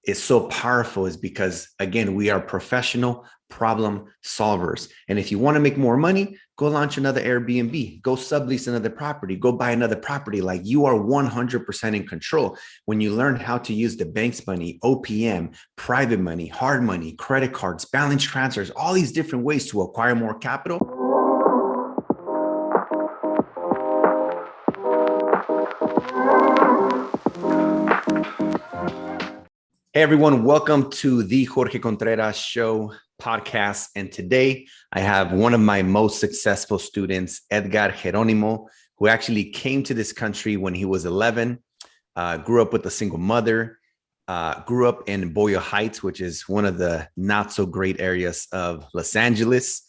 is so powerful is because, again, we are professional problem solvers. And if you want to make more money, go launch another Airbnb, go sublease another property, go buy another property. Like, you are 100% in control when you learn how to use the bank's money, OPM, private money, hard money, credit cards, balance transfers, all these different ways to acquire more capital. Hey everyone, welcome to the Jorge Contreras Show podcast. And today I have one of my most successful students, Edgar Geronimo, who actually came to this country when he was 11, grew up with a single mother, grew up in Boyle Heights, which is one of the not so great areas of Los Angeles,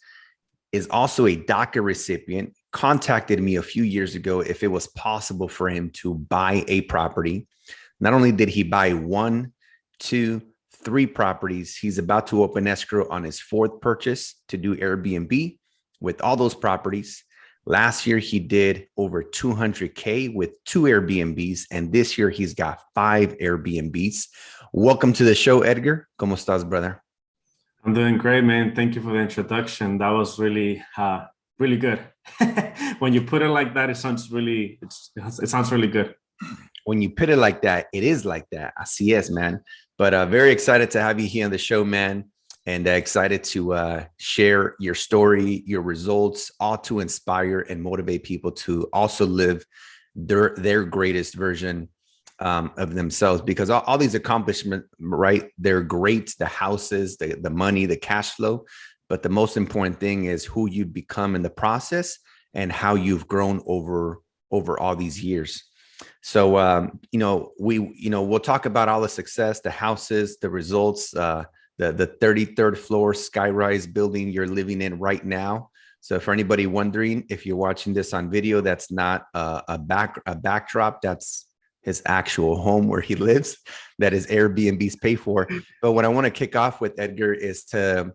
is also a DACA recipient, contacted me a few years ago if it was possible for him to buy a property. Not only did he buy one, two, three properties, he's about to open escrow on his fourth purchase to do Airbnb with all those properties. Last year, he did over 200K with two Airbnbs, and this year he's got 5 Airbnbs. Welcome to the show, Edgar. ¿Cómo estás, brother? I'm doing great, man. Thank you for the introduction. That was really good. When you put it like that, it sounds really good. When you put it like that, it is like that. Así es, man. But very excited to have you here on the show, man. And excited to share your story, your results, all to inspire and motivate people to also live their greatest version of themselves. Because all these accomplishments, right, they're great. The houses, the money, the cash flow. But the most important thing is who you become in the process and how you've grown over all these years. So, we'll talk about all the success, the houses, the results, the 33rd floor skyrise building you're living in right now. So for anybody wondering, if you're watching this on video, that's not a backdrop. That's his actual home where he lives. That is Airbnbs pay for. But what I want to kick off with, Edgar, is to,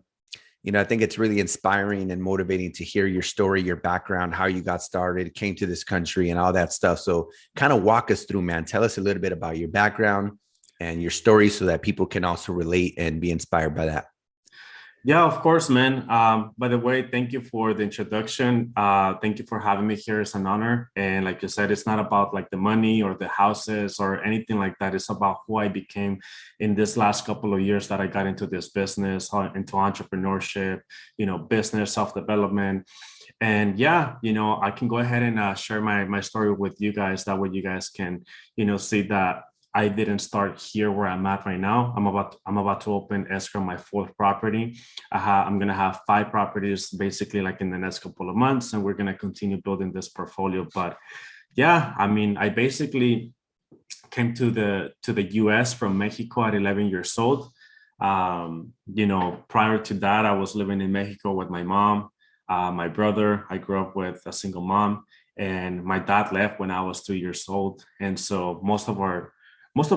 I think it's really inspiring and motivating to hear your story, your background, how you got started, came to this country and all that stuff. So kind of walk us through, man. Tell us a little bit about your background and your story so that people can also relate and be inspired by that. Yeah, of course, man. By the way, thank you for the introduction. Thank you for having me here. It's an honor. And like you said, it's not about like the money or the houses or anything like that. It's about who I became in this last couple of years that I got into this business, into entrepreneurship, business, self-development. And yeah, I can go ahead and share my story with you guys. That way you guys can, see that I didn't start here where I'm at right now. I'm about to open escrow my fourth property. I'm gonna have 5 properties basically like in the next couple of months, and we're gonna continue building this portfolio. But yeah, I mean, I basically came to the US from Mexico at 11 years old. Prior to that, I was living in Mexico with my mom, my brother. I grew up with a single mom, and my dad left when I was 2 years old. And so most of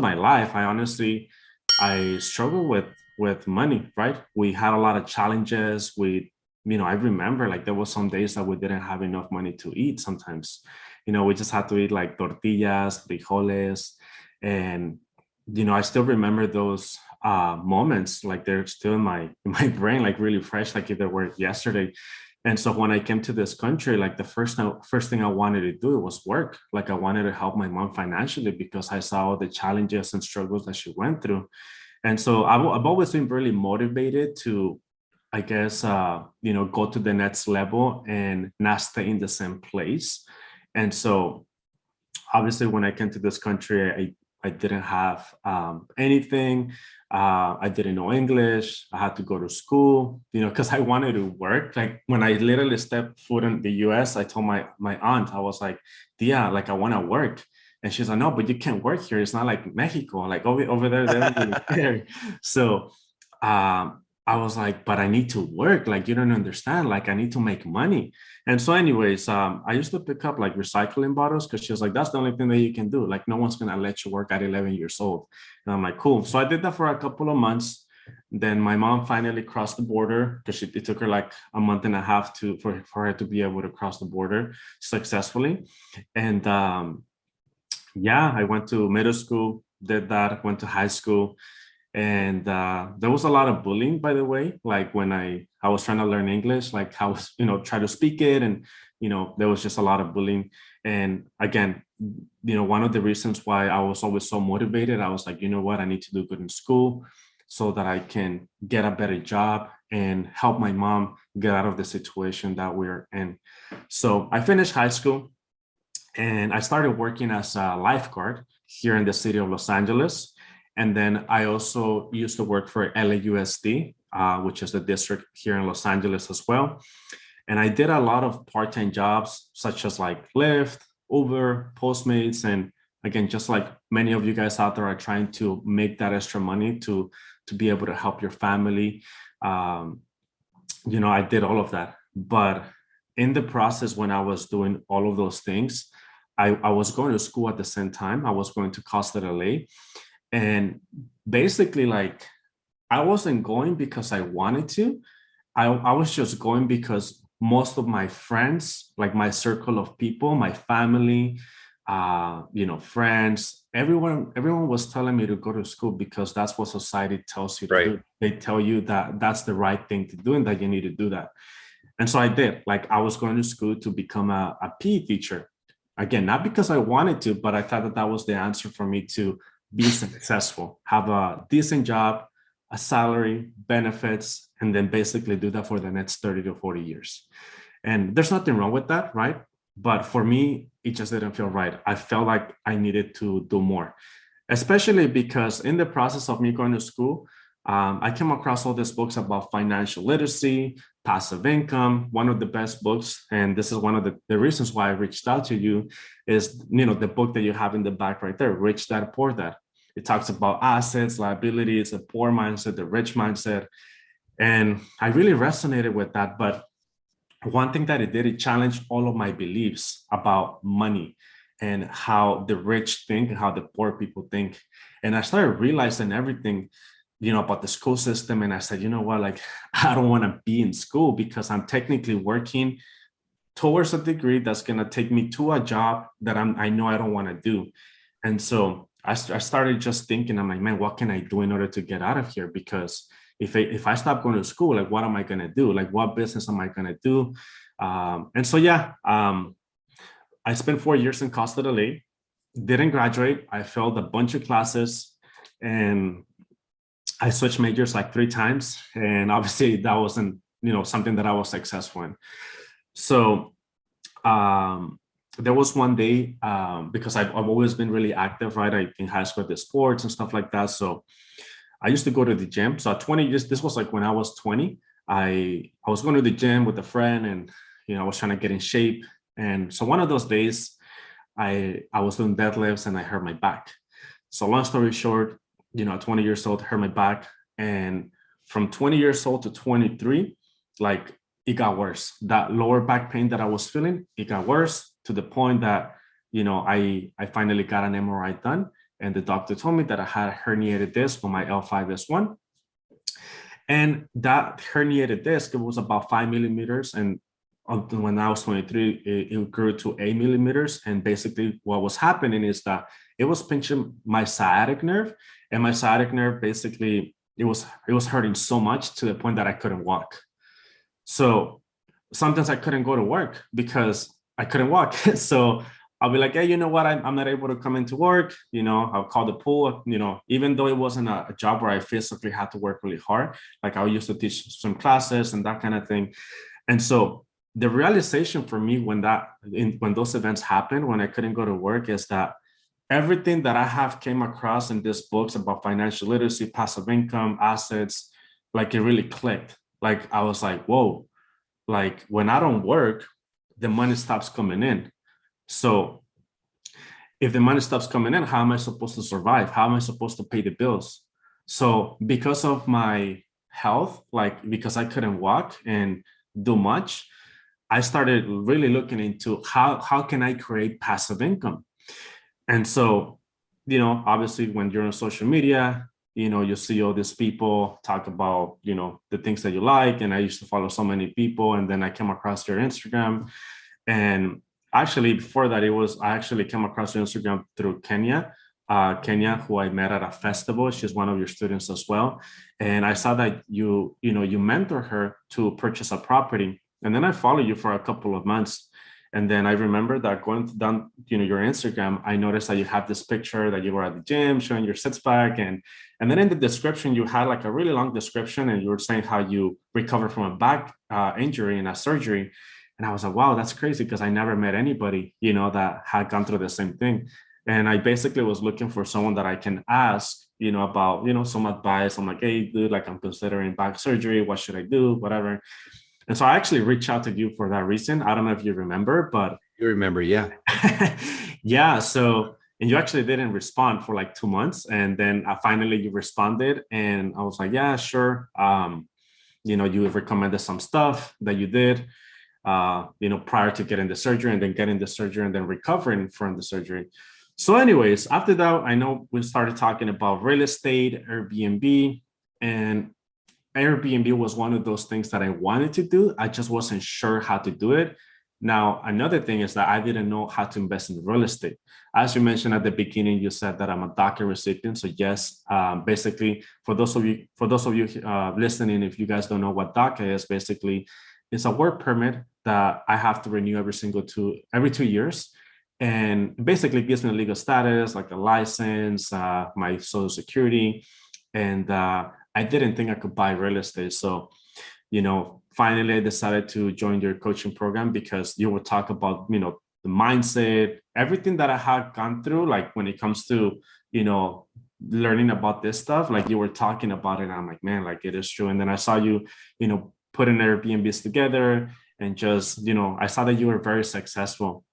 my life, I struggled with money, right? We had a lot of challenges. I remember like there was some days that we didn't have enough money to eat sometimes. We just had to eat like tortillas, frijoles. And, I still remember those moments, like they're still in my brain, like really fresh, like if they were yesterday. And so when I came to this country, like the first thing I wanted to do was work. Like I wanted to help my mom financially because I saw all the challenges and struggles that she went through. And so I've always been really motivated to, I guess, go to the next level and not stay in the same place. And so obviously when I came to this country, I didn't have anything. I didn't know English. I had to go to school, because I wanted to work. Like when I literally stepped foot in the US, I told my aunt, I was like, "Tia, like I want to work." And she's like, "No, but you can't work here. It's not like Mexico. Like over there, they don't really care." So I was like, "But I need to work. Like you don't understand. Like I need to make money." And so anyways, I used to pick up like recycling bottles because she was like, "That's the only thing that you can do. Like no one's going to let you work at 11 years old." And I'm like, cool. So I did that for a couple of months. Then my mom finally crossed the border because it took her like a month and a half for her to be able to cross the border successfully. And yeah, I went to middle school, did that, went to high school. And there was a lot of bullying, by the way. Like when I was trying to learn English, like I was, try to speak it, and there was just a lot of bullying. And again, one of the reasons why I was always so motivated, I was like, you know what, I need to do good in school so that I can get a better job and help my mom get out of the situation that we're in. So I finished high school and I started working as a lifeguard here in the city of Los Angeles. And then I also used to work for LAUSD, which is the district here in Los Angeles as well. And I did a lot of part-time jobs, such as like Lyft, Uber, Postmates, and again, just like many of you guys out there are trying to make that extra money to be able to help your family. I did all of that. But in the process, when I was doing all of those things, I was going to school at the same time. I was going to Costa del LA. And basically, like, I wasn't going because I wanted to. I was just going because most of my friends, like my circle of people, my family, friends, everyone was telling me to go to school because that's what society tells you to Right. do. They tell you that that's the right thing to do and that you need to do that. And so I did. Like, I was going to school to become a PE teacher. Again, not because I wanted to, but I thought that that was the answer for me to be successful, have a decent job, a salary, benefits, and then basically do that for the next 30 to 40 years. And there's nothing wrong with that, right? But for me, it just didn't feel right. I felt like I needed to do more, especially because in the process of me going to school, I came across all these books about financial literacy, passive income. One of the best books, and this is one of the reasons why I reached out to you, is the book that you have in the back right there, Rich Dad Poor Dad. It talks about assets, liabilities, the poor mindset, the rich mindset. And I really resonated with that. But one thing that it did, it challenged all of my beliefs about money and how the rich think and how the poor people think. And I started realizing everything, about the school system. And I said, you know what, like, I don't want to be in school because I'm technically working towards a degree that's going to take me to a job that I know I don't want to do. And so I started just thinking, I'm like, man, what can I do in order to get out of here? Because if I stop going to school, like, what am I going to do? Like, what business am I going to do? And so, I spent 4 years in Costa del LA, didn't graduate. I failed a bunch of classes and I switched majors like 3 times. And obviously that wasn't, something that I was successful in. So there was one day, because I've always been really active, right? In high school, I did sports and stuff like that. So I used to go to the gym. So at 20 years, this was like when I was 20, I was going to the gym with a friend and, I was trying to get in shape. And so one of those days I was doing deadlifts and I hurt my back. So long story short, at 20 years old, hurt my back. And from 20 years old to 23, like, it got worse. That lower back pain that I was feeling, it got worse to the point that, I finally got an MRI done. And the doctor told me that I had a herniated disc on my L5S1. And that herniated disc, it was about 5 millimeters. And when I was 23, it grew to 8 millimeters. And basically what was happening is that it was pinching my sciatic nerve. And my sciatic nerve, basically, it was hurting so much to the point that I couldn't walk. So sometimes I couldn't go to work because I couldn't walk. So I'll be like, hey, you know what? I'm not able to come into work. I'll call the pool, even though it wasn't a job where I physically had to work really hard. Like, I used to teach some classes and that kind of thing. And so the realization for me when those events happened, when I couldn't go to work, is that everything that I have came across in these books about financial literacy, passive income, assets, like, it really clicked. Like, I was like, whoa, like, when I don't work, the money stops coming in. So if the money stops coming in, how am I supposed to survive? How am I supposed to pay the bills? So because of my health, like, because I couldn't walk and do much, I started really looking into how can I create passive income? And so, obviously when you're on social media, you see all these people talk about, the things that you like. And I used to follow so many people. And then I came across your Instagram. And actually before that, I actually came across your Instagram through Kenya. Kenya, who I met at a festival. She's one of your students as well. And I saw that you mentor her to purchase a property. And then I followed you for a couple of months. And then I remember that going down, your Instagram, I noticed that you have this picture that you were at the gym showing your six pack. And then in the description, you had like a really long description and you were saying how you recovered from a back injury and a surgery. And I was like, wow, that's crazy because I never met anybody, that had gone through the same thing. And I basically was looking for someone that I can ask, about, some advice. I'm like, hey, dude, like I'm considering back surgery. What should I do? Whatever. And so I actually reached out to you for that reason. I don't know if you remember, but You remember, yeah. yeah. So, and you actually didn't respond for like 2 months. And then finally you responded and I was like, yeah, sure. You recommended some stuff that you did, prior to getting the surgery and then getting the surgery and then recovering from the surgery. So anyways, after that, I know we started talking about real estate, Airbnb, and Airbnb was one of those things that I wanted to do. I just wasn't sure how to do it. Now, another thing is that I didn't know how to invest in real estate. As you mentioned at the beginning, you said that I'm a DACA recipient. So yes, basically, for those of you listening, if you guys don't know what DACA is, basically, it's a work permit that I have to renew every 2 years. And basically it gives me a legal status, like a license, my social security. And I didn't think I could buy real estate. So, finally I decided to join your coaching program because you would talk about, the mindset, everything that I had gone through, like when it comes to, learning about this stuff, like you were talking about it. And I'm like, man, like it is true. And then I saw you, putting Airbnbs together and just, I saw that you were very successful.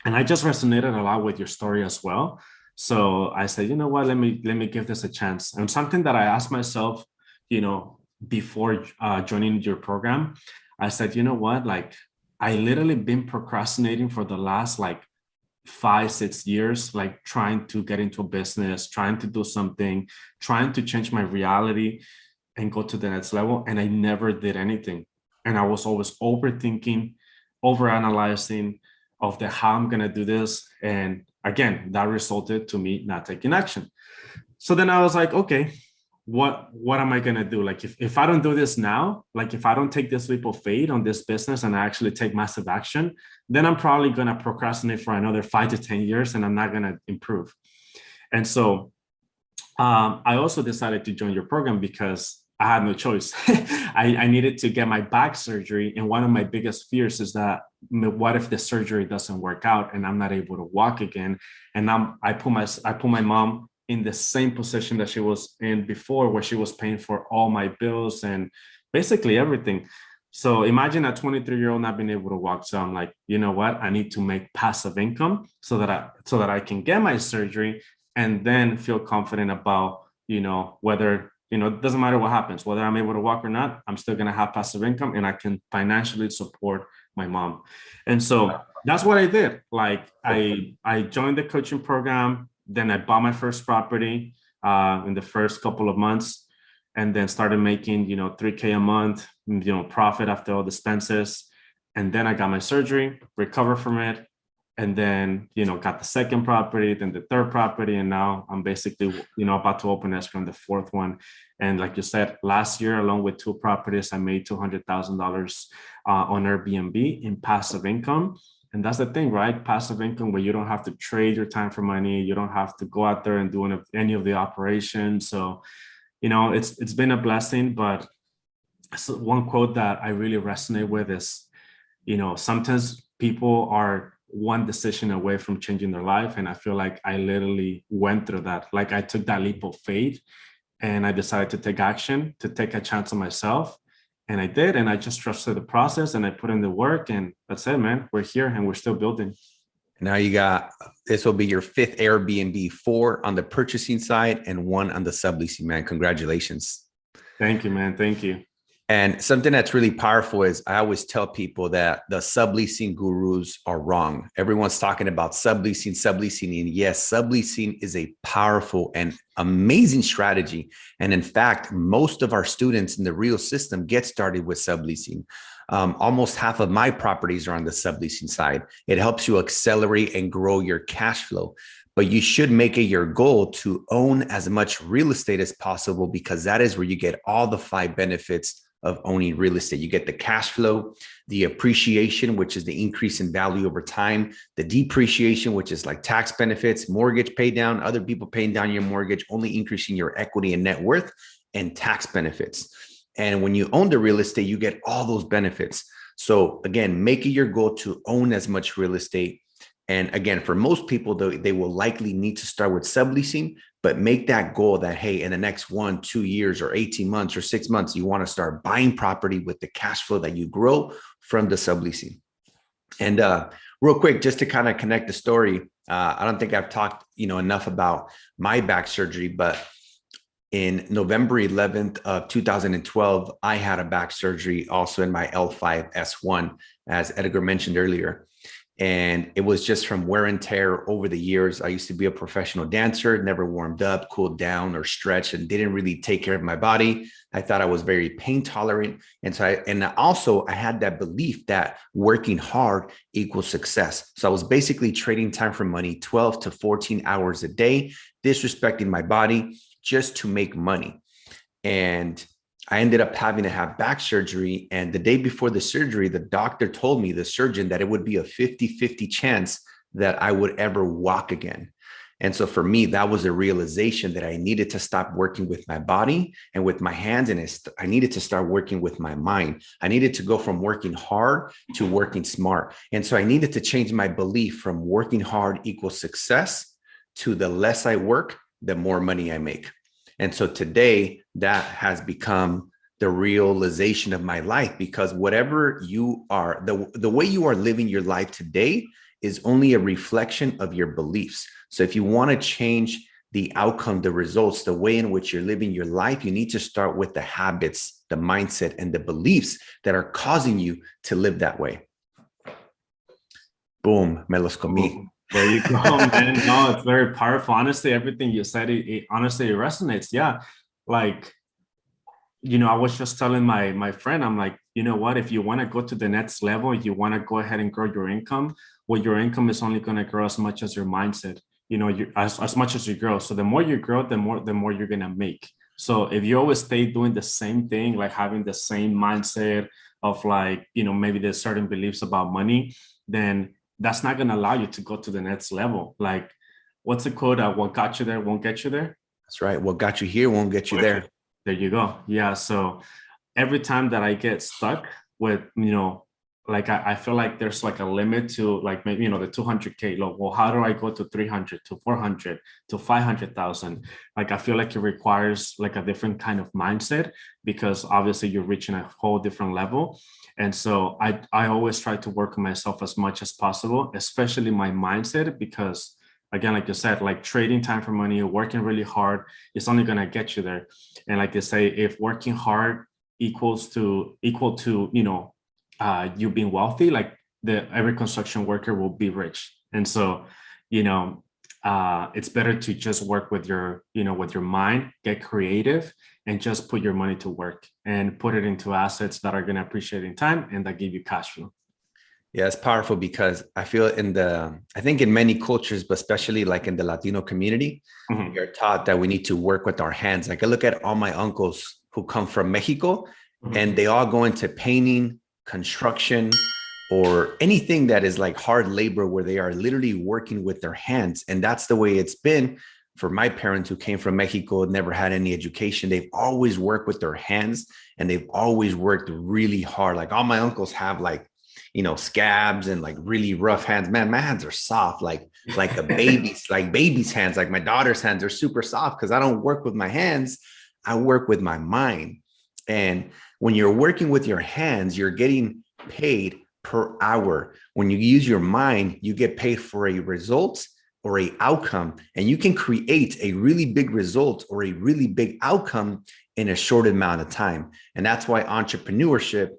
And I just resonated a lot with your story as well. So I said, you know what, let me give this a chance. And something that I asked myself, before joining your program, I said, you know what, like I literally been procrastinating for the last like 5-6 years, like trying to get into a business, trying to do something, trying to change my reality and go to the next level. And I never did anything. And I was always overthinking, overanalyzing of the how I'm gonna do this. And again, that resulted to me not taking action. So then I was like, okay, what am I gonna do? Like if I don't do this now, like if I don't take this leap of faith on this business and I actually take massive action, then I'm probably gonna procrastinate for another 5 to 10 years and I'm not gonna improve. And so I also decided to join your program because I had no choice. I needed to get my back surgery. And one of my biggest fears is that what if the surgery doesn't work out and I'm not able to walk again? And I put my mom in the same position that she was in before, where she was paying for all my bills and basically everything. So imagine a 23-year-old not being able to walk. So I'm like, you know what? I need to make passive income so that I can get my surgery and then feel confident about, whether, it doesn't matter what happens, whether I'm able to walk or not, I'm still going to have passive income and I can financially support my mom. And so that's what I did. Like I joined the coaching program. Then I bought my first property in the first couple of months and then started making, $3K a month, profit after all the expenses. And then I got my surgery, recovered from it. And then, got the second property, then the third property. And now I'm basically, about to open escrow on the fourth one. And like you said, last year, along with 2 properties, I made $200,000 on Airbnb in passive income. And that's the thing, right? Passive income where you don't have to trade your time for money. You don't have to go out there and do any of the operations. So, it's been a blessing. But one quote that I really resonate with is, sometimes people are one decision away from changing their life. And I feel like I literally went through that. Like I took that leap of faith and I decided to take action, to take a chance on myself. And I did. And I just trusted the process and I put in the work. And that's it, man. We're here and we're still building. Now this will be your 5th Airbnb, 4 on the purchasing side and 1 on the subleasing, man. Congratulations. Thank you, man. Thank you. And something that's really powerful is I always tell people that the subleasing gurus are wrong. Everyone's talking about subleasing. And yes, subleasing is a powerful and amazing strategy. And in fact, most of our students in the real system get started with subleasing. Almost half of my properties are on the subleasing side. It helps you accelerate and grow your cash flow. but you should make it your goal to own as much real estate as possible, because that is where you get all the five benefits of owning real estate. You get the cash flow, the appreciation, which is the increase in value over time, the depreciation, which is like tax benefits, mortgage pay down, other people paying down your mortgage, only increasing your equity and net worth, and tax benefits. And when you own the real estate, you get all those benefits. So again, make it your goal to own as much real estate. And again, for most people, they will likely need to start with subleasing, but make that goal that, hey, in the next 1, 2 years or 18 months or 6 months, you want to start buying property with the cash flow that you grow from the subleasing. And real quick, just to kind of connect the story, I don't think I've talked, enough about my back surgery, but in November 11th of 2012, I had a back surgery also in my L5-S1, as Edgar mentioned earlier. And it was just from wear and tear over the years. I used to be a professional dancer, never warmed up, cooled down, or stretched, and didn't really take care of my body. I thought I was very pain tolerant. And so I had that belief that working hard equals success. So I was basically trading time for money, 12 to 14 hours a day, disrespecting my body just to make money. And I ended up having to have back surgery. And the day before the surgery, the doctor told me, the surgeon, that it would be a 50-50 chance that I would ever walk again. And so for me, that was a realization that I needed to stop working with my body and with my hands. And I needed to start working with my mind. I needed to go from working hard to working smart. And so I needed to change my belief from working hard equals success to the less I work, the more money I make. And so today that has become the realization of my life, because whatever you are, the way you are living your life today is only a reflection of your beliefs. So if you want to change the outcome, the results, the way in which you're living your life, you need to start with the habits, the mindset, and the beliefs that are causing you to live that way. Boom, me los comí. There you go, man. No, it's very powerful. Honestly, everything you said, it honestly it resonates. Yeah. Like, I was just telling my friend, I'm like, you know what, if you want to go to the next level, you want to go ahead and grow your income, well, your income is only going to grow as much as your mindset, as much as you grow. So the more you grow, the more you're going to make. So if you always stay doing the same thing, like having the same mindset of like, maybe there's certain beliefs about money, then that's not going to allow you to go to the next level. Like, what's the quote? What got you there won't get you there. That's right. What got you here won't get you there. There you go. Yeah. So every time that I get stuck with, like I feel like there's like a limit to like maybe, the 200K. Like, well, how do I go to 300, to 400, to 500,000? Like, I feel like it requires like a different kind of mindset, because obviously you're reaching a whole different level. And so I always try to work on myself as much as possible, especially my mindset, because again, like you said, like trading time for money, working really hard, it's only going to get you there. And like they say, if working hard equal to, you being wealthy, like every construction worker will be rich. And so, it's better to just work with your mind, get creative, and just put your money to work and put it into assets that are going to appreciate in time and that give you cash flow. Yeah, it's powerful, because I feel I think in many cultures, but especially like in the Latino community, Mm-hmm. you're taught that we need to work with our hands. Like I look at all my uncles who come from Mexico, Mm-hmm. and they all go into painting, construction, or anything that is like hard labor, where they are literally working with their hands. And that's the way it's been for my parents who came from Mexico, never had any education. They've always worked with their hands, and they've always worked really hard. Like all my uncles have like, scabs and like really rough hands. Man, my hands are soft, like a baby's, like baby's hands. Like my daughter's hands are super soft, because I don't work with my hands. I work with my mind. And when you're working with your hands, you're getting paid per hour. When you use your mind, you get paid for a result or a outcome, and you can create a really big result or a really big outcome in a short amount of time. And that's why entrepreneurship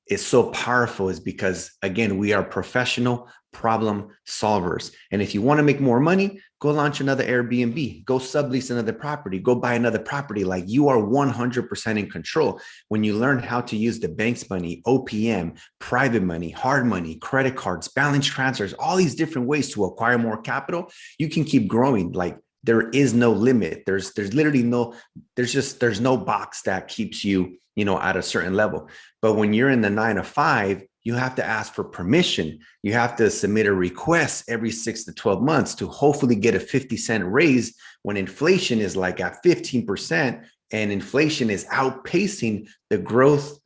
is so powerful is because, again, we are professional problem solvers. And if you want to make more money, go launch another Airbnb, go sublease another property, go buy another property. Like, you are 100% in control. When you learn how to use the bank's money, OPM, private money, hard money, credit cards, balance transfers, all these different ways to acquire more capital, you can keep growing. Like, there is no limit. There's literally no, there's no box that keeps you, at a certain level. But when you're in the 9 to 5, you have to ask for permission. You have to submit a request every 6 to 12 months to hopefully get a 50-cent raise when inflation is like at 15% and inflation is outpacing the growth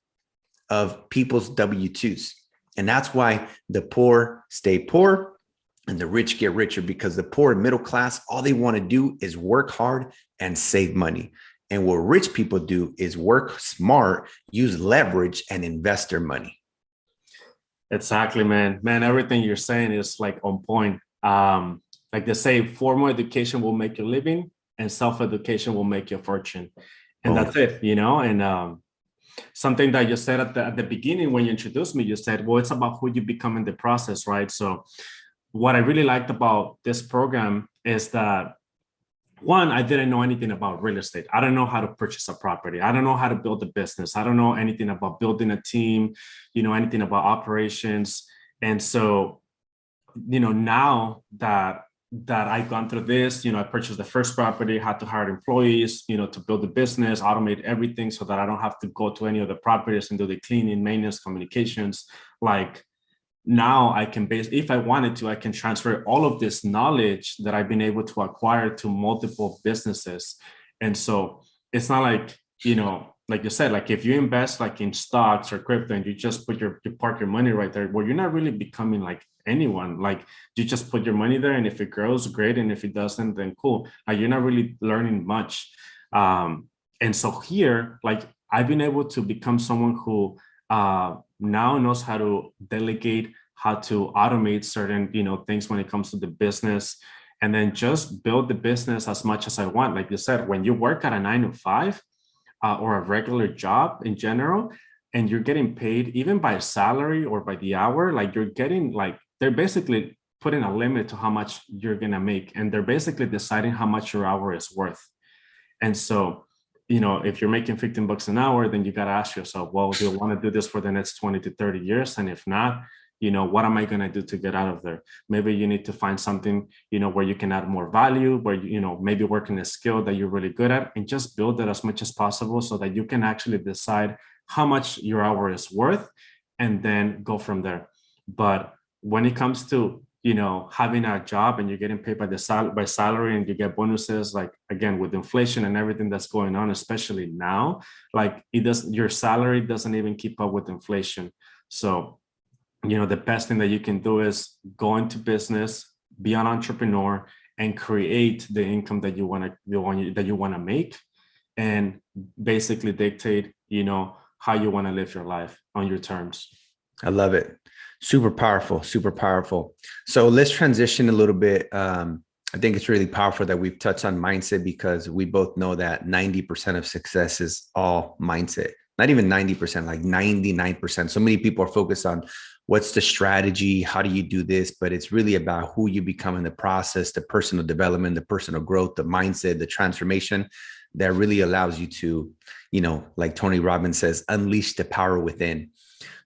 of people's W-2s. And that's why the poor stay poor and the rich get richer, because the poor and middle class, all they want to do is work hard and save money. And what rich people do is work smart, use leverage, and invest their money. Exactly, man. Man, everything you're saying is like on point. Like they say, formal education will make you a living, and self-education will make you a fortune. And Boom. that's it, And something that you said at the beginning when you introduced me, you said, well, it's about who you become in the process, right? So what I really liked about this program is that, one, I didn't know anything about real estate. I don't know how to purchase a property. I don't know how to build a business. I don't know anything about building a team, anything about operations. And so, now that I've gone through this, I purchased the first property, had to hire employees, to build the business, automate everything so that I don't have to go to any of the properties and do the cleaning, maintenance, communications. Like, now I can if I wanted to, I can transfer all of this knowledge that I've been able to acquire to multiple businesses. And so it's not like, like you said, like if you invest like in stocks or crypto and you just you park your money right there, well, you're not really becoming like anyone. Like, you just put your money there, and if it grows, great. And if it doesn't, then cool. Like, you're not really learning much. And so here, like, I've been able to become someone who now knows how to delegate, how to automate certain, things when it comes to the business, and then just build the business as much as I want. Like you said, when you work at a 9 to 5 or a regular job in general, and you're getting paid even by salary or by the hour, like you're getting like, they're basically putting a limit to how much you're going to make. And they're basically deciding how much your hour is worth. And so, if you're making $15 an hour, then you got to ask yourself, well, do I want to do this for the next 20 to 30 years? And if not, what am I going to do to get out of there? Maybe you need to find something, where you can add more value, where, maybe work in a skill that you're really good at, and just build it as much as possible so that you can actually decide how much your hour is worth and then go from there. But when it comes to, having a job and you're getting paid by by salary and you get bonuses, like, again, with inflation and everything that's going on, especially now, like your salary doesn't even keep up with inflation. So, the best thing that you can do is go into business, be an entrepreneur, and create the income that you want to make, and basically dictate, how you want to live your life on your terms. I love it. Super powerful, super powerful. So let's transition a little bit. I think it's really powerful that we've touched on mindset, because we both know that 90% of success is all mindset. Not even 90%, like 99%. So many people are focused on what's the strategy, how do you do this? But it's really about who you become in the process, the personal development, the personal growth, the mindset, the transformation that really allows you to, like Tony Robbins says, unleash the power within.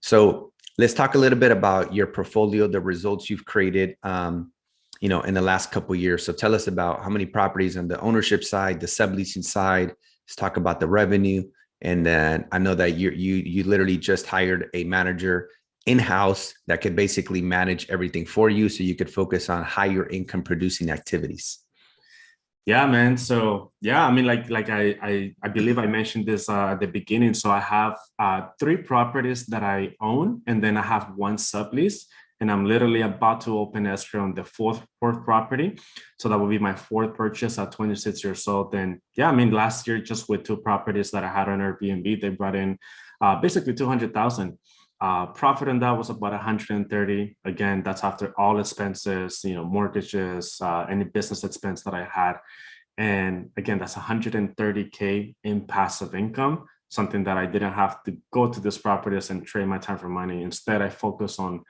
So let's talk a little bit about your portfolio, the results you've created, in the last couple of years. So tell us about how many properties on the ownership side, the subleasing side. Let's talk about the revenue. And then I know that you literally just hired a manager in-house that could basically manage everything for you, so you could focus on higher income producing activities. Yeah, man. So yeah, I mean, like I believe I mentioned this at the beginning. So I have 3 properties that I own, and then I have 1 sublease, and I'm literally about to open escrow on the fourth property. So that will be my 4th purchase at 26 years old. And yeah, I mean, last year, just with 2 properties that I had on Airbnb, they brought in basically 200,000. Profit on that was about 130. Again, that's after all expenses, mortgages, any business expense that I had. And again, that's 130K in passive income. something that I didn't have to go to these properties and trade my time for money. Instead, I focus on,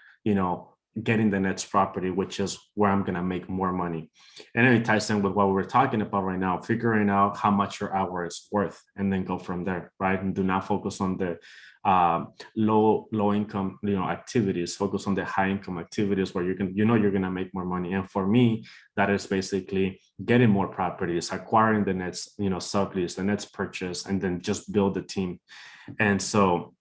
getting the next property, which is where I'm going to make more money. And then it ties in with what we're talking about right now, figuring out how much your hour is worth, and then go from there, right? And do not focus on the low income, activities. Focus on the high income activities where you're going to make more money. And for me, that is basically getting more properties, acquiring the next, sublease, the next purchase, and then just build the team. And so,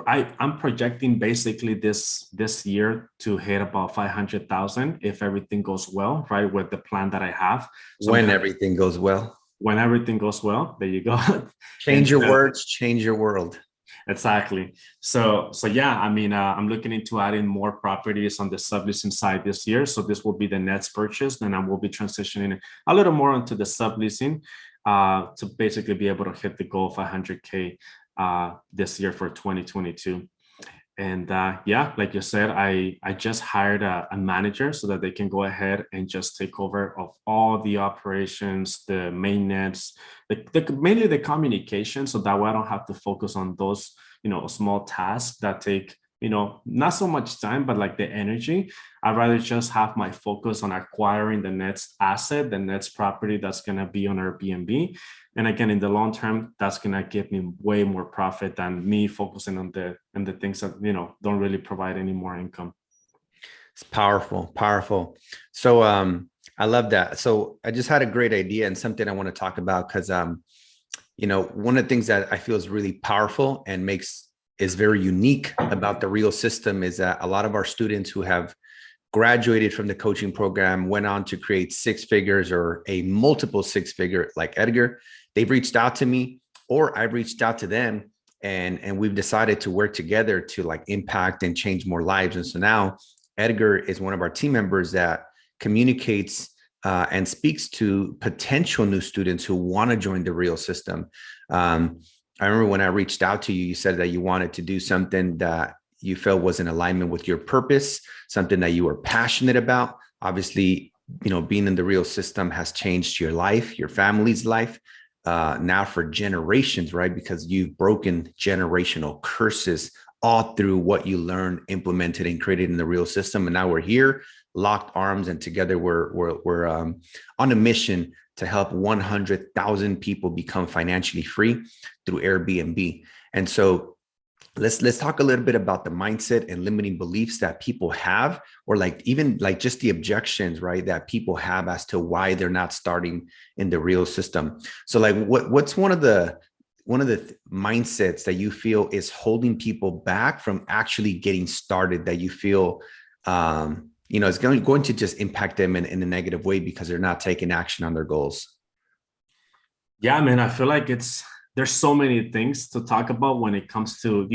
I'm projecting basically this year to hit about 500,000 if everything goes well, right? With the plan that I have. So when everything goes well. When everything goes well, there you go. Change your words, change your world. Exactly. So yeah, I mean, I'm looking into adding more properties on the subleasing side this year. So this will be the next purchase. Then I will be transitioning a little more onto the subleasing to basically be able to hit the goal of 100K this year for 2022. And yeah, like you said, I just hired a manager so that they can go ahead and just take over of all the operations, the maintenance, mainly the communication, so that way I don't have to focus on those, small tasks that take, not so much time, but like the energy. I'd rather just have my focus on acquiring the next asset, the next property that's going to be on Airbnb. And again, in the long term, that's going to give me way more profit than me focusing on the things that, don't really provide any more income. It's powerful, powerful. So I love that. So I just had a great idea and something I want to talk about because, one of the things that I feel is really powerful and is very unique about the Real system is that a lot of our students who have graduated from the coaching program went on to create six figures or a multiple six figure like Edgar. They've reached out to me or I've reached out to them and we've decided to work together to like impact and change more lives. And so now Edgar is one of our team members that communicates and speaks to potential new students who want to join the Real system. I remember when I reached out to you, you said that you wanted to do something that you felt was in alignment with your purpose, something that you were passionate about. Obviously, being in the Real system has changed your life, your family's life, now for generations, right? Because you've broken generational curses all through what you learned, implemented, and created in the Real system. And now we're here, locked arms, and together we're on a mission to help 100,000 people become financially free through Airbnb. And so let's talk a little bit about the mindset and limiting beliefs that people have, or even just the objections, right, that people have as to why they're not starting in the Real system. So what's one of the mindsets that you feel is holding people back from actually getting started, that you feel it's going to just impact them in a negative way because they're not taking action on their goals? Yeah, man, I feel like there's so many things to talk about when it comes to,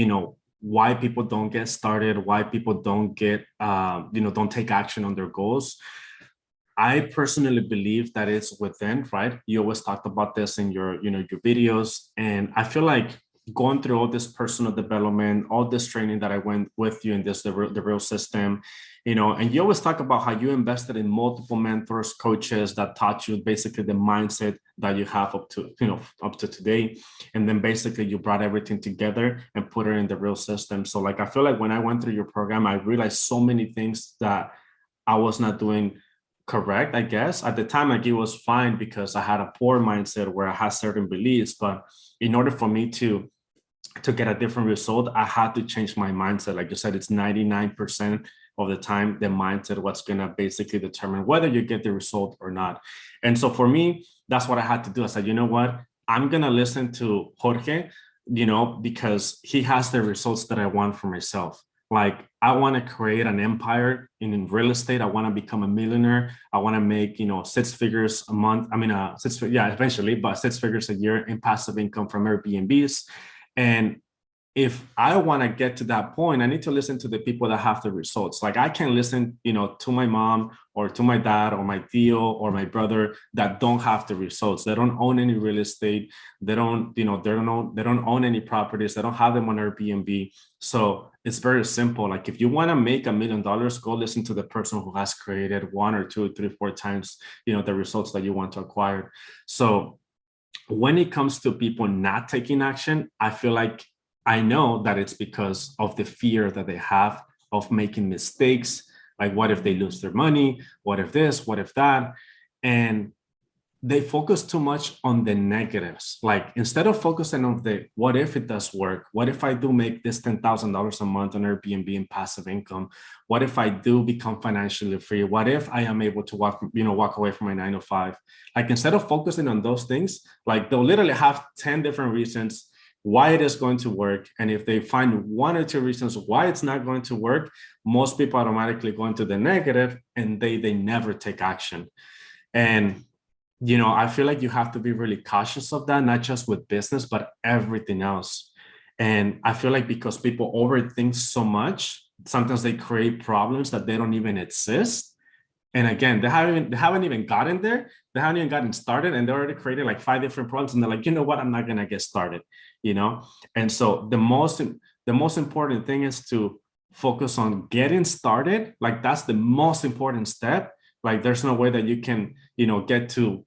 why people don't get started, why people don't get, don't take action on their goals. I personally believe that it's within, right? You always talked about this in your videos. And I feel like going through all this personal development, all this training that I went with you in the Real system, and you always talk about how you invested in multiple mentors, coaches that taught you basically the mindset that you have up to today. And then basically you brought everything together and put it in the Real system. So I feel like when I went through your program, I realized so many things that I was not doing correct, I guess. At the time, it was fine because I had a poor mindset where I had certain beliefs. But in order for me to get a different result, I had to change my mindset. Like you said, it's 99% of the time, the mindset, what's going to basically determine whether you get the result or not. And so for me, that's what I had to do. I said, you know what? I'm going to listen to Jorge, because he has the results that I want for myself. Like, I want to create an empire in real estate. I want to become a millionaire. I want to make, six figures a month. I mean, eventually, but 6 figures a year in passive income from Airbnbs. And if I want to get to that point, I need to listen to the people that have the results. Like, I can listen, to my mom or to my dad or my tío or my brother that don't have the results. They don't own any real estate. They don't own any properties. They don't have them on Airbnb. So it's very simple. Like, if you want to make $1 million, go listen to the person who has created 1 or 2, 3, 4 times, the results that you want to acquire. So when it comes to people not taking action, I feel like I know that it's because of the fear that they have of making mistakes. Like, what if they lose their money? What if this? What if that? And they focus too much on the negatives. Like, instead of focusing on the what if it does work, what if I do make this $10,000 a month on Airbnb in passive income, what if I do become financially free, what if I am able to walk away from my 9 to 5. Like, instead of focusing on those things, like, they'll literally have 10 different reasons why it is going to work. And if they find one or two reasons why it's not going to work, most people automatically go into the negative, and they never take action. And I feel like you have to be really cautious of that, not just with business, but everything else. And I feel like because people overthink so much, sometimes they create problems that they don't even exist. And again, they haven't even gotten there. They haven't even gotten started, and they already created like 5 different problems. And they're like, you know what? I'm not gonna get started. And so the most important thing is to focus on getting started. Like, that's the most important step. Like, there's no way that you can, get to,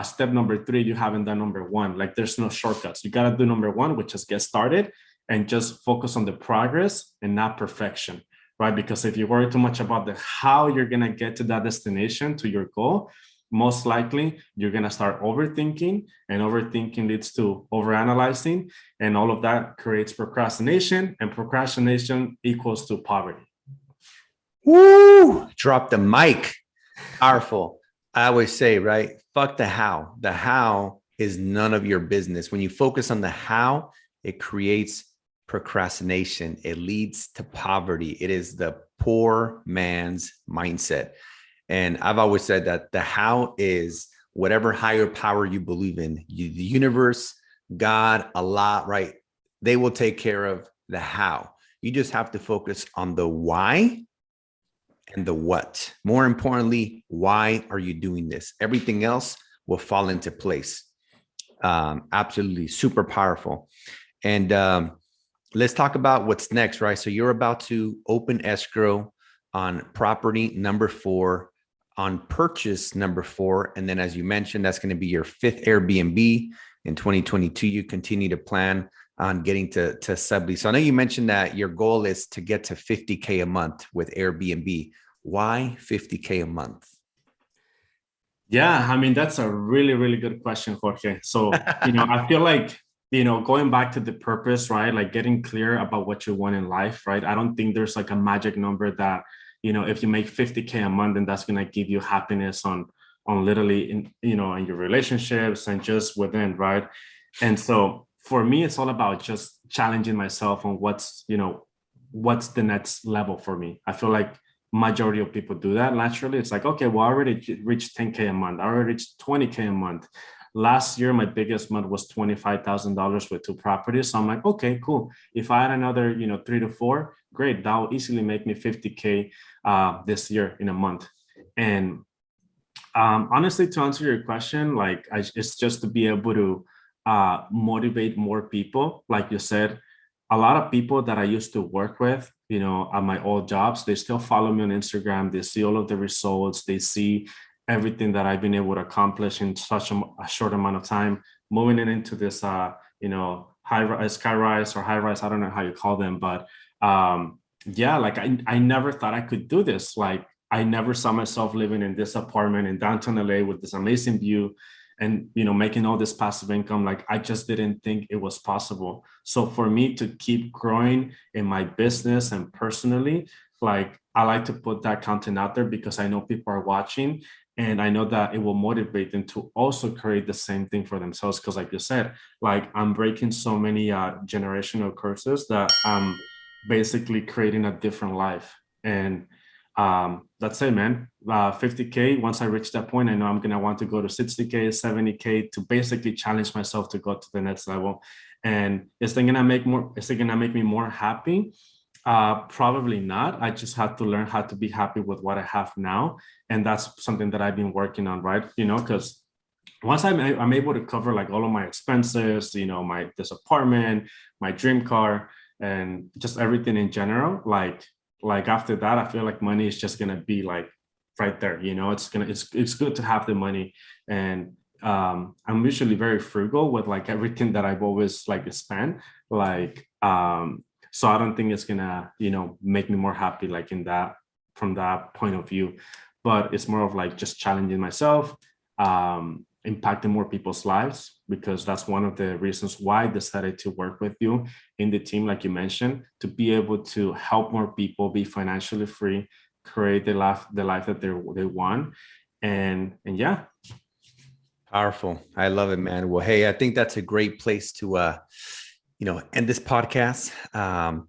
step number 3, you haven't done number 1. Like, there's no shortcuts. You got to do number 1, which is get started, and just focus on the progress and not perfection, right? Because if you worry too much about the how you're going to get to that destination, to your goal, most likely you're going to start overthinking, and overthinking leads to overanalyzing, and all of that creates procrastination, and procrastination equals to poverty. Woo! Drop the mic. Powerful. I always say, right? Fuck the how. The how is none of your business. When you focus on the how, it creates procrastination. It leads to poverty. It is the poor man's mindset. And I've always said that the how is whatever higher power you believe in, the universe, God, Allah, right? They will take care of the how. You just have to focus on the why and the what. More importantly, why are you doing this? Everything else will fall into place. Absolutely super powerful. And let's talk about what's next, right? So you're about to open escrow on property number 4, on purchase number 4. And then, as you mentioned, that's going to be your 5th Airbnb in 2022. You continue to plan on getting to sublease. So I know you mentioned that your goal is to get to 50K a month with Airbnb. Why 50K a month? Yeah, I mean, that's a really, really good question, Jorge. So, I feel like, going back to the purpose, right? Like, getting clear about what you want in life, right? I don't think there's like a magic number that, if you make 50K a month, then that's going to give you happiness on literally in your relationships and just within, right? And so for me, it's all about just challenging myself on what's the next level for me. I feel like majority of people do that naturally. It's like, okay, well, I already reached 10K a month. I already reached 20K a month. Last year, my biggest month was $25,000 with 2 properties. So I'm like, okay, cool. If I had another, 3 to 4, great. That will easily make me 50K this year in a month. And honestly, to answer your question, like, it's just to be able to motivate more people. Like you said, a lot of people that I used to work with, at my old jobs, they still follow me on Instagram. They see all of the results. They see everything that I've been able to accomplish in such a short amount of time, moving it into this, sky rise or high rise. I don't know how you call them, but yeah, like I never thought I could do this. Like, I never saw myself living in this apartment in downtown LA with this amazing view and, making all this passive income. Like, I just didn't think it was possible. So for me to keep growing in my business and personally, like, I like to put that content out there because I know people are watching, and I know that it will motivate them to also create the same thing for themselves. Because like you said, like, I'm breaking so many generational curses that I'm basically creating a different life. And that's it, man. 50K, once I reach that point, I know I'm gonna want to go to 60K, 70K to basically challenge myself to go to the next level. And is it gonna make me more happy? Probably not. I just have to learn how to be happy with what I have now. And that's something that I've been working on, right? Because once I'm able to cover like all of my expenses, this apartment, my dream car, and just everything in general, like after that, I feel like money is just gonna be like right there. It's good to have the money, and I'm usually very frugal with like everything that I've always like spent. Like, so I don't think it's gonna, make me more happy like in that from that point of view. But it's more of like just challenging myself, impacting more people's lives, because that's one of the reasons why I decided to work with you in the team, like you mentioned, to be able to help more people be financially free, create the life that they want. And yeah. Powerful. I love it, man. Well, hey, I think that's a great place to end this podcast.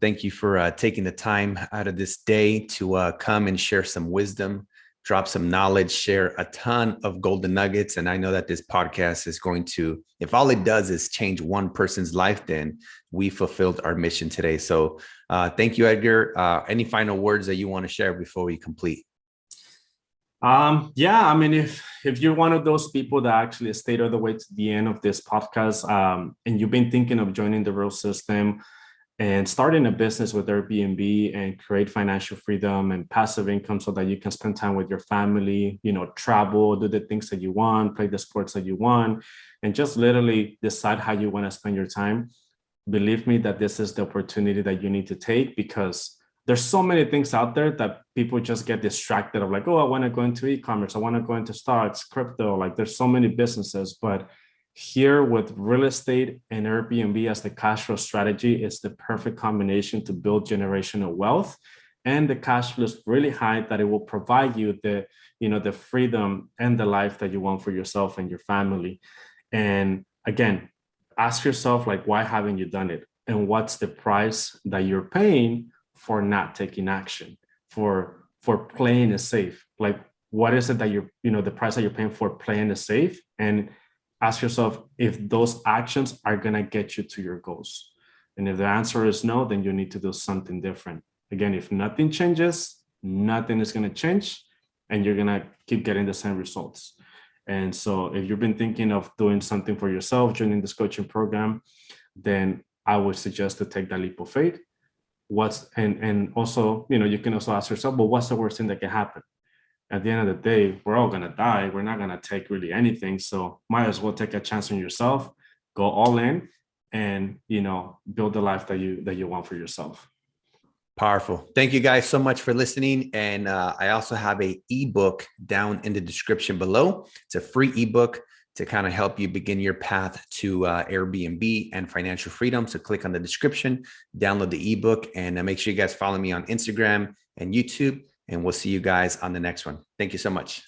Thank you for taking the time out of this day to come and share some wisdom, drop some knowledge, share a ton of golden nuggets. And I know that this podcast is going to, if all it does is change one person's life, then we fulfilled our mission today. So thank you, Edgar. Any final words that you want to share before we complete? Yeah, I mean, if you're one of those people that actually stayed all the way to the end of this podcast, and you've been thinking of joining the real system and starting a business with Airbnb and create financial freedom and passive income so that you can spend time with your family, travel, do the things that you want, play the sports that you want, and just literally decide how you want to spend your time, believe me that this is the opportunity that you need to take, because there's so many things out there that people just get distracted of, like, oh, I want to go into e-commerce, I want to go into stocks, crypto, like there's so many businesses. But here with real estate and Airbnb as the cash flow strategy, is the perfect combination to build generational wealth. And the cash flow is really high that it will provide you the freedom and the life that you want for yourself and your family. And again, ask yourself, like, why haven't you done it? And what's the price that you're paying for not taking action, for playing it safe? Like, what is it that the price that you're paying for playing it safe? And ask yourself if those actions are going to get you to your goals. And if the answer is no, then you need to do something different. Again, if nothing changes, nothing is going to change, and you're going to keep getting the same results. And so if you've been thinking of doing something for yourself, joining this coaching program, then I would suggest to take that leap of faith. And also, you can also ask yourself, well, what's the worst thing that can happen? At the end of the day, we're all going to die. We're not going to take really anything. So might as well take a chance on yourself, go all in, and, build the life that you want for yourself. Powerful. Thank you guys so much for listening. And I also have a ebook down in the description below. It's a free ebook to kind of help you begin your path to Airbnb and financial freedom. So click on the description, download the ebook, and make sure you guys follow me on Instagram and YouTube. And we'll see you guys on the next one. Thank you so much.